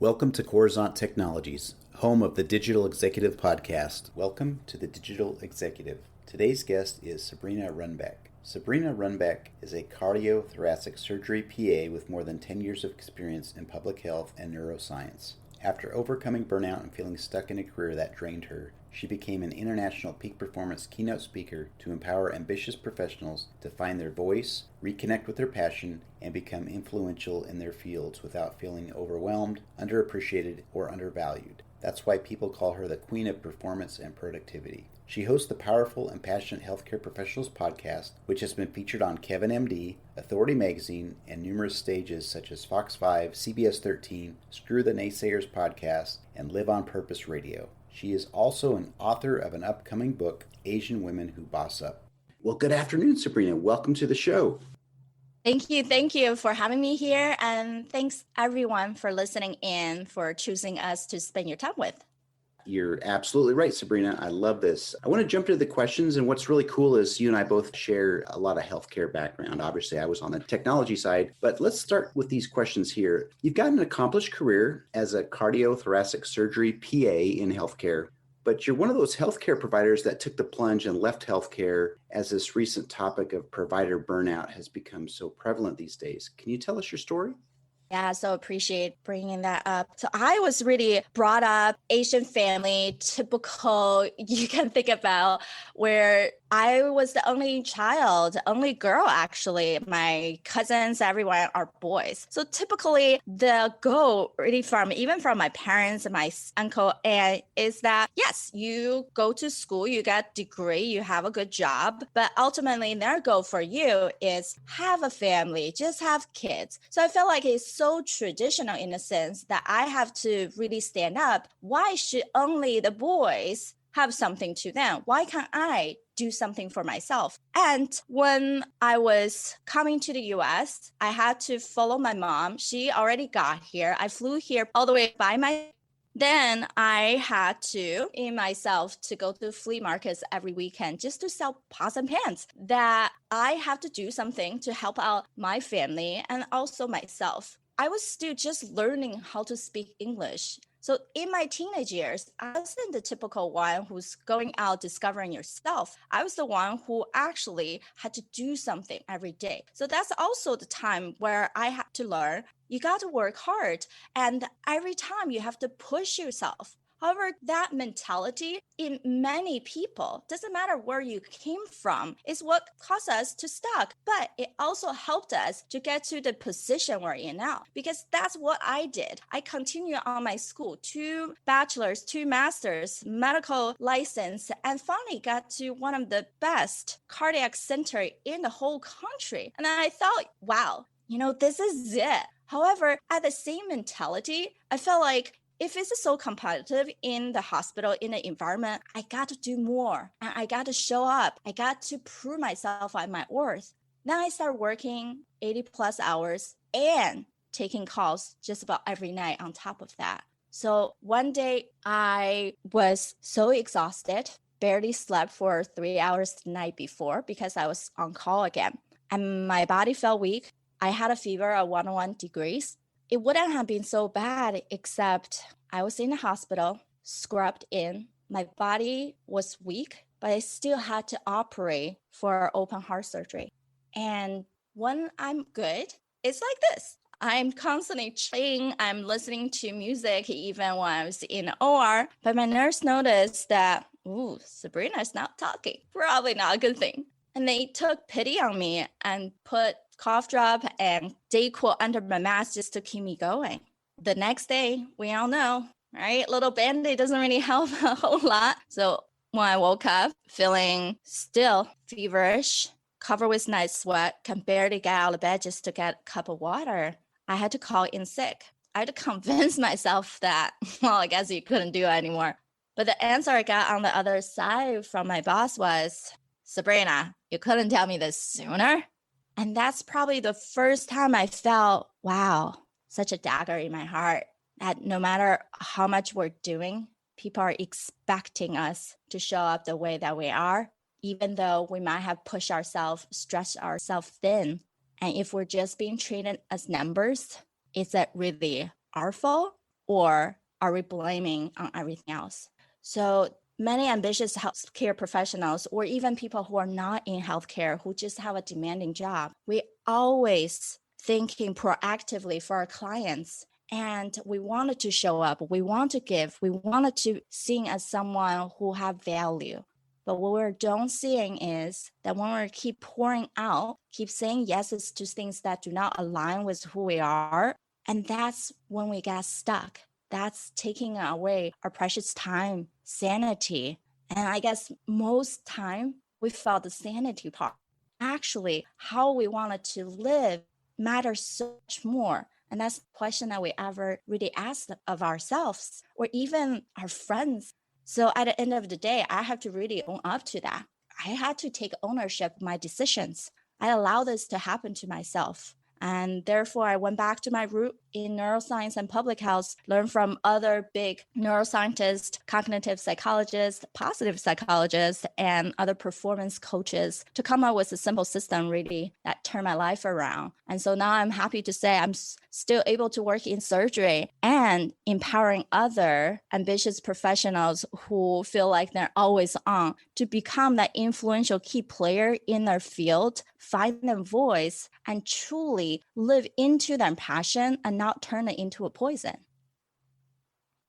Welcome to Coruzant Technologies, home of the Digital Executive Podcast. Welcome to the Digital Executive. Today's guest is Sabrina Runbeck. Sabrina Runbeck is a cardiothoracic surgery PA with more than 10 years of experience in public health and neuroscience. After overcoming burnout and feeling stuck in a career that drained her, she became an international peak performance keynote speaker to empower ambitious professionals to find their voice, reconnect with their passion, and become influential in their fields without feeling overwhelmed, underappreciated, or undervalued. That's why people call her the Queen of Performance and Productivity. She hosts the Powerful and Passionate Healthcare Professionals podcast, which has been featured on Kevin MD, Authority Magazine, and numerous stages such as Fox 5, CBS 13, Screw the Naysayers podcast, and Live on Purpose Radio. She is also an author of an upcoming book, Asian Women Who Boss Up. Well, good afternoon, Sabrina. Welcome to the show. Thank you for having me here. And thanks everyone for listening in, for choosing us to spend your time with. You're absolutely right, Sabrina. I love this. I want to jump into the questions. And what's really cool is you and I both share a lot of healthcare background. Obviously, I was on the technology side, but let's start with these questions here. You've got an accomplished career as a cardiothoracic surgery PA in healthcare, but you're one of those healthcare providers that took the plunge and left healthcare as this recent topic of provider burnout has become so prevalent these days. Can you tell us your story? Yeah, so appreciate bringing that up. So I was really brought up Asian family, typical, you can think about, where I was the only child, only girl, actually. My cousins, everyone are boys. So typically the goal really even from my parents and my uncle, and is that, yes, you go to school, you get a degree, you have a good job, but ultimately their goal for you is have a family, just have kids. So I felt like it's so traditional in a sense that I have to really stand up. Why should only the boys have something to them? Why can't I do something for myself? And when I was coming to the US, I had to follow my mom. She already got here. I flew here all the way Then I had to, in myself, to go to flea markets every weekend just to sell pots and pans, that I have to do something to help out my family and also myself. I was still just learning how to speak English. So in my teenage years, I wasn't the typical one who's going out discovering yourself. I was the one who actually had to do something every day. So that's also the time where I had to learn you got to work hard, and every time you have to push yourself. However, that mentality in many people, doesn't matter where you came from, is what caused us to stuck. But it also helped us to get to the position we're in now, because that's what I did. I continued on my school, 2 bachelor's, 2 master's, medical license, and finally got to one of the best cardiac center in the whole country. And then I thought, wow, this is it. However, at the same mentality, I felt like if it's so competitive in the hospital, in the environment, I got to do more and I got to show up. I got to prove myself at my worth. Then I started working 80 plus hours and taking calls just about every night on top of that. So one day I was so exhausted, barely slept for 3 hours the night before because I was on call again. And my body felt weak. I had a fever of 101 degrees. It wouldn't have been so bad, except I was in the hospital, scrubbed in. My body was weak, but I still had to operate for open heart surgery. And when I'm good, it's like this. I'm constantly chilling. I'm listening to music even when I was in the OR. But my nurse noticed that, Sabrina's not talking. Probably not a good thing. And they took pity on me and put cough drop and Dayquil under my mask just to keep me going. The next day, we all know, right? Little Band-Aid doesn't really help a whole lot. So when I woke up feeling still feverish, covered with night sweat, can barely get out of bed just to get a cup of water, I had to call in sick. I had to convince myself that, I guess you couldn't do it anymore. But the answer I got on the other side from my boss was, Sabrina, you couldn't tell me this sooner? And that's probably the first time I felt, wow, such a dagger in my heart, that no matter how much we're doing, people are expecting us to show up the way that we are, even though we might have pushed ourselves, stretched ourselves thin. And if we're just being treated as numbers, is that really our fault? or are we blaming on everything else? So many ambitious healthcare professionals, or even people who are not in healthcare, who just have a demanding job, we always thinking proactively for our clients. And we wanted to show up, we want to give, we wanted to seen as someone who have value. But what we don't seeing is that when we keep pouring out, keep saying yeses to things that do not align with who we are, and that's when we get stuck. That's taking away our precious time, sanity. And I guess most time we felt the sanity part. Actually, how we wanted to live matters so much more. And that's the question that we ever really asked of ourselves or even our friends. So at the end of the day, I have to really own up to that. I had to take ownership of my decisions. I allowed this to happen to myself. And therefore, I went back to my root in neuroscience and public health, learned from other big neuroscientists, cognitive psychologists, positive psychologists, and other performance coaches to come up with a simple system really that turned my life around. And so now I'm happy to say I'm still able to work in surgery and empowering other ambitious professionals who feel like they're always on to become that influential key player in their field, find their voice, and truly live into their passion and not turn it into a poison.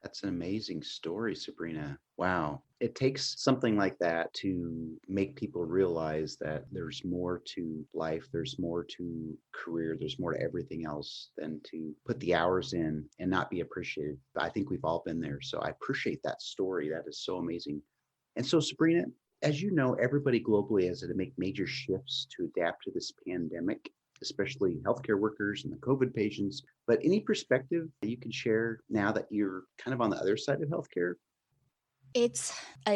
That's an amazing story, Sabrina. Wow. It takes something like that to make people realize that there's more to life, there's more to career, there's more to everything else than to put the hours in and not be appreciated. I think we've all been there. So I appreciate that story. That is so amazing. And so, Sabrina, as you know, everybody globally has to make major shifts to adapt to this pandemic, especially healthcare workers and the COVID patients. But any perspective that you can share now that you're kind of on the other side of healthcare? It's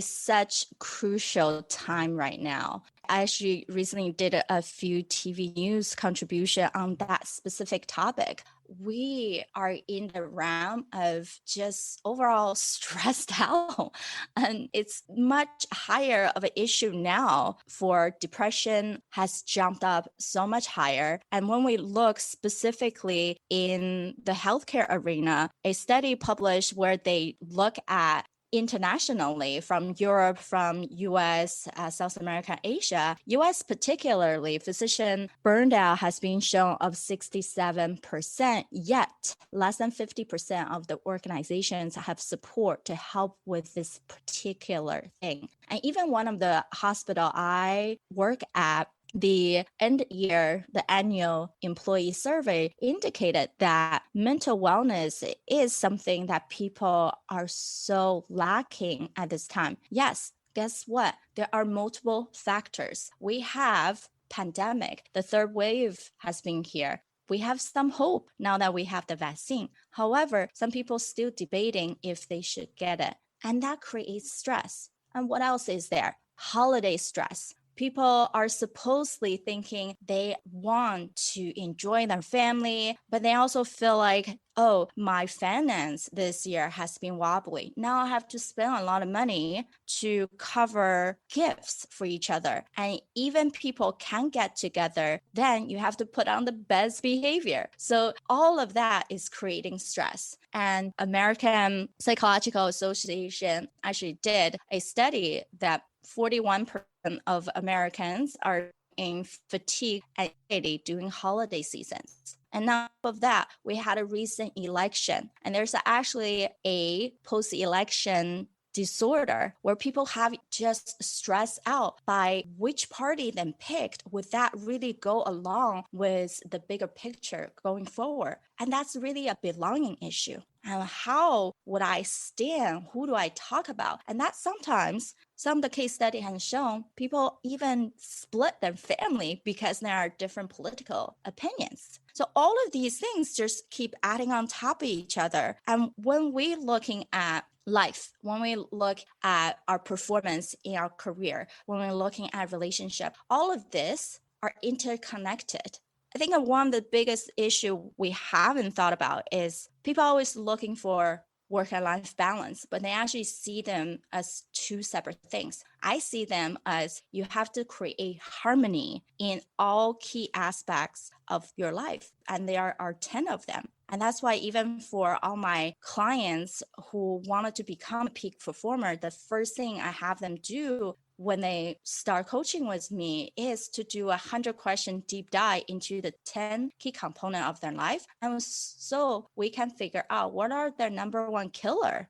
such crucial time right now. I actually recently did a few TV news contribution on that specific topic. We are in the realm of just overall stressed out, and it's much higher of an issue now for depression has jumped up so much higher. And when we look specifically in the healthcare arena, a study published where they look at internationally from Europe, from US, South America, Asia, US particularly, physician burnout has been shown of 67%, yet less than 50% of the organizations have support to help with this particular thing. And even one of the hospital I work at, the end year, the annual employee survey indicated that mental wellness is something that people are so lacking at this time. Yes, guess what? There are multiple factors. We have pandemic. The third wave has been here. We have some hope now that we have the vaccine. However, some people still debating if they should get it. And that creates stress. And what else is there? Holiday stress. People are supposedly thinking they want to enjoy their family, but they also feel like, oh, my finance this year has been wobbly. Now I have to spend a lot of money to cover gifts for each other. And even people can get together, then you have to put on the best behavior. So all of that is creating stress. And American Psychological Association actually did a study that 41% of Americans are in fatigue and anxiety during holiday seasons. And on top of that, we had a recent election, and there's actually a post-election disorder where people have just stressed out by which party then picked. Would that really go along with the bigger picture going forward? And that's really a belonging issue. And how would I stand? Who do I talk about? And that sometimes some of the case study has shown people even split their family because there are different political opinions. So all of these things just keep adding on top of each other. And when we're looking at life, when we look at our performance in our career, when we're looking at relationship, all of this are interconnected. I think one of the biggest issue we haven't thought about is people always looking for work and life balance, but they actually see them as two separate things. I see them as you have to create harmony in all key aspects of your life. And there are 10 of them. And that's why even for all my clients who wanted to become a peak performer, the first thing I have them do when they start coaching with me is to do 100-question deep dive into the 10 key components of their life. And so we can figure out what are their number one killer.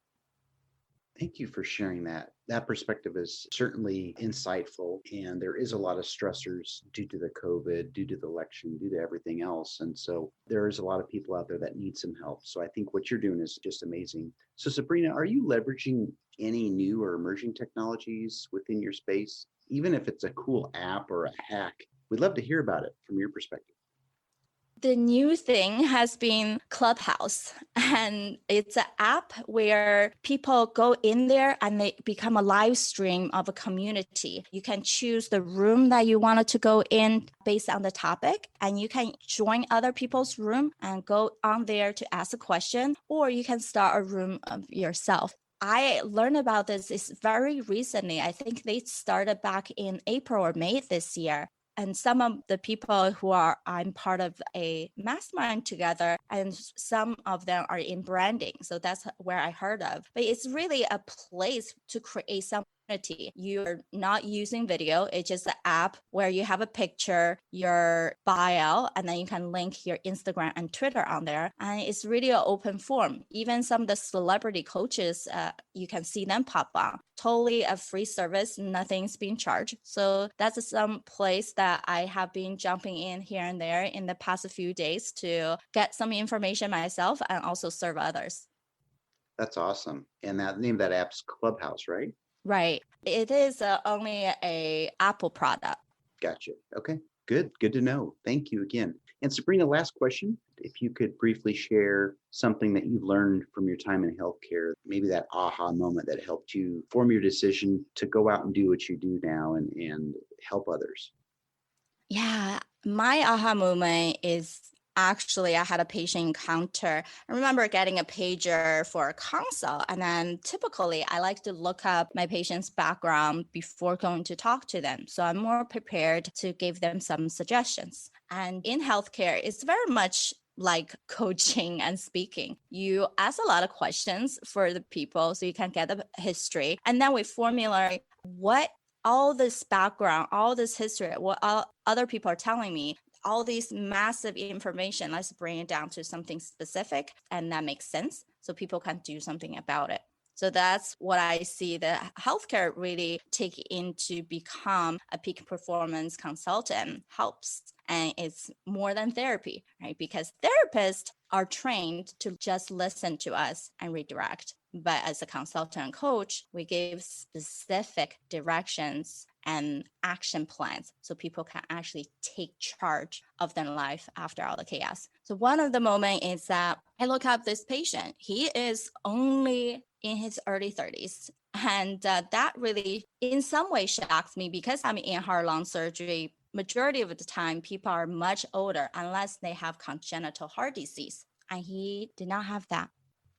Thank you for sharing that. That perspective is certainly insightful. And there is a lot of stressors due to the COVID, due to the election, due to everything else. And so there is a lot of people out there that need some help. So I think what you're doing is just amazing. So Sabrina, are you leveraging any new or emerging technologies within your space? Even if it's a cool app or a hack, we'd love to hear about it from your perspective. The new thing has been Clubhouse, and it's an app where people go in there and they become a live stream of a community. You can choose the room that you wanted to go in based on the topic, and you can join other people's room and go on there to ask a question, or you can start a room of yourself. I learned about this is very recently. I think they started back in April or May this year. And some of the people I'm part of a mastermind together, and some of them are in branding. So that's where I heard of. But it's really a place to create some community. You're not using video. It's just an app where you have a picture, your bio, and then you can link your Instagram and Twitter on there. And it's really an open forum. Even some of the celebrity coaches, you can see them pop on. Totally a free service, nothing's being charged. So that's some place that I have been jumping in here and there in the past few days to get some information myself and also serve others. That's awesome. And that name of that app's Clubhouse, right? Right. It is only a Apple product. Gotcha. Okay, good. Good to know. Thank you again. And Sabrina, last question. If you could briefly share something that you've learned from your time in healthcare, maybe that aha moment that helped you form your decision to go out and do what you do now and help others. Yeah, my aha moment is actually I had a patient encounter. I remember getting a pager for a consult, and then typically I like to look up my patient's background before going to talk to them. So I'm more prepared to give them some suggestions. And in healthcare, it's very much like coaching and speaking. You ask a lot of questions for the people so you can get the history. And then we formulate what all this background, all this history, what other people are telling me, all these massive information, let's bring it down to something specific and that makes sense so people can do something about it. So that's what I see the healthcare really take in to become a peak performance consultant helps. And it's more than therapy, right? Because therapists are trained to just listen to us and redirect. But as a consultant and coach, we give specific directions and action plans so people can actually take charge of their life after all the chaos. So one of the moments is that I look up this patient. He is only in his early 30s. And that really, in some way, shocks me because I'm in heart lung surgery. Majority of the time, people are much older unless they have congenital heart disease. And he did not have that.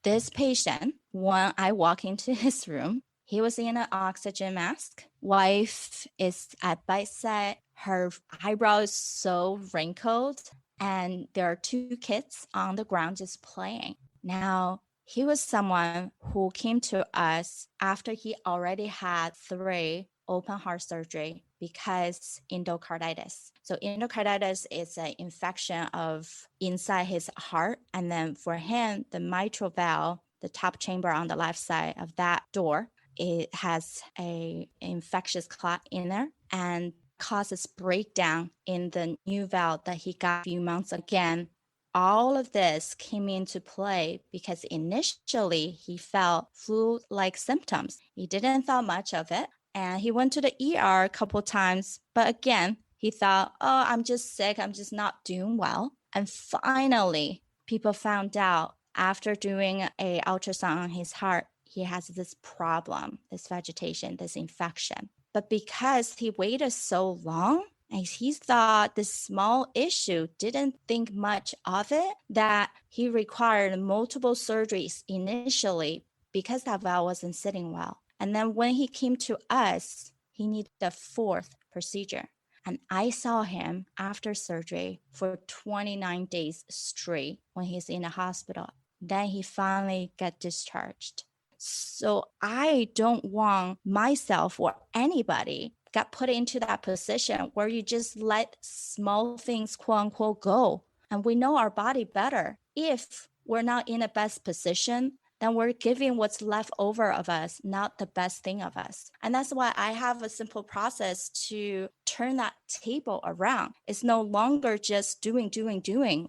This patient, when I walk into his room, he was in an oxygen mask. Wife is at bedside. Her eyebrow is so wrinkled, and there are two kids on the ground just playing. Now, he was someone who came to us after he already had 3 open heart surgery because endocarditis. So endocarditis is an infection of inside his heart. And then for him, the mitral valve, the top chamber on the left side of that door, it has a infectious clot in there and causes breakdown in the new valve that he got a few months again. All of this came into play because initially he felt flu-like symptoms. He didn't thought much of it. And he went to the ER a couple times. But again, he thought, oh, I'm just sick. I'm just not doing well. And finally, people found out after doing an ultrasound on his heart, he has this problem, this vegetation, this infection. But because he waited so long, and he thought this small issue, didn't think much of it, that he required multiple surgeries initially because that valve wasn't sitting well. And then when he came to us, he needed a 4th procedure. And I saw him after surgery for 29 days straight when he's in the hospital. Then he finally got discharged. So I don't want myself or anybody got put into that position where you just let small things, quote unquote, go. And we know our body better. If we're not in the best position, then we're giving what's left over of us, not the best thing of us. And that's why I have a simple process to turn that table around. It's no longer just doing,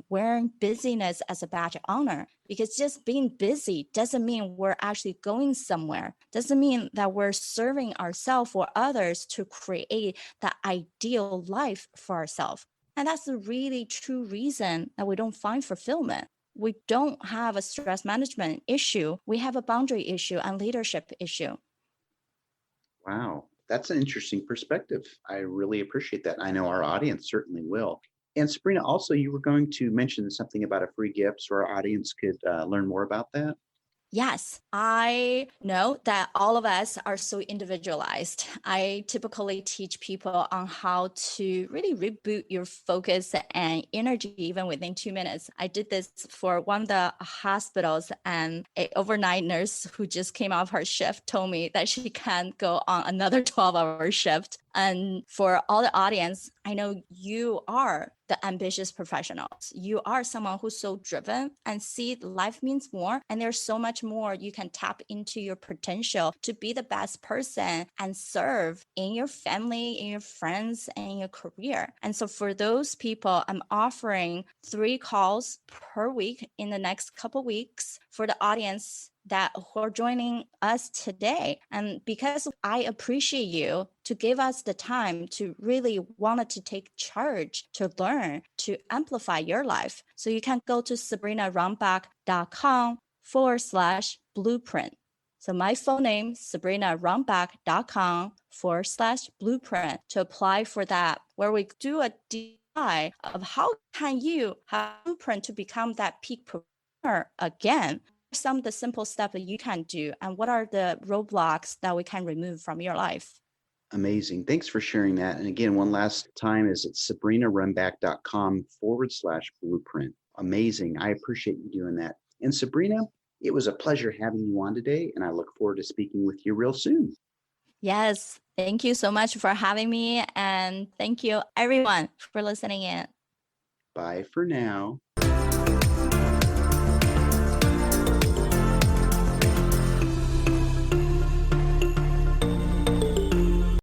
wearing busyness as a badge of honor. Because just being busy doesn't mean we're actually going somewhere. Doesn't mean that we're serving ourselves or others to create that ideal life for ourselves. And that's the really true reason that we don't find fulfillment. We don't have a stress management issue. We have a boundary issue and leadership issue. Wow, that's an interesting perspective. I really appreciate that. I know our audience certainly will. And Sabrina, also, you were going to mention something about a free gift so our audience could learn more about that. Yes, I know that all of us are so individualized. I typically teach people on how to really reboot your focus and energy even within 2 minutes. I did this for one of the hospitals, and an overnight nurse who just came off her shift told me that she can't go on another 12-hour shift. And for all the audience, I know you are the ambitious professionals. You are someone who's so driven and see life means more. And there's so much more you can tap into your potential to be the best person and serve in your family, in your friends, and in your career. And so for those people, I'm offering 3 calls per week in the next couple weeks for the audience that who are joining us today. And because I appreciate you to give us the time to really wanted to take charge, to learn, to amplify your life. So you can go to sabrinarunbeck.com/blueprint. So my full name, sabrinarunbeck.com/blueprint to apply for that, where we do a deep dive of how can you have a blueprint to become that peak performer again. Some of the simple steps that you can do, and what are the roadblocks that we can remove from your life? Amazing. Thanks for sharing that. And again, one last time is at sabrinarunback.com/blueprint. Amazing. I appreciate you doing that. And Sabrina, it was a pleasure having you on today, and I look forward to speaking with you real soon. Yes. Thank you so much for having me. And thank you, everyone, for listening in. Bye for now.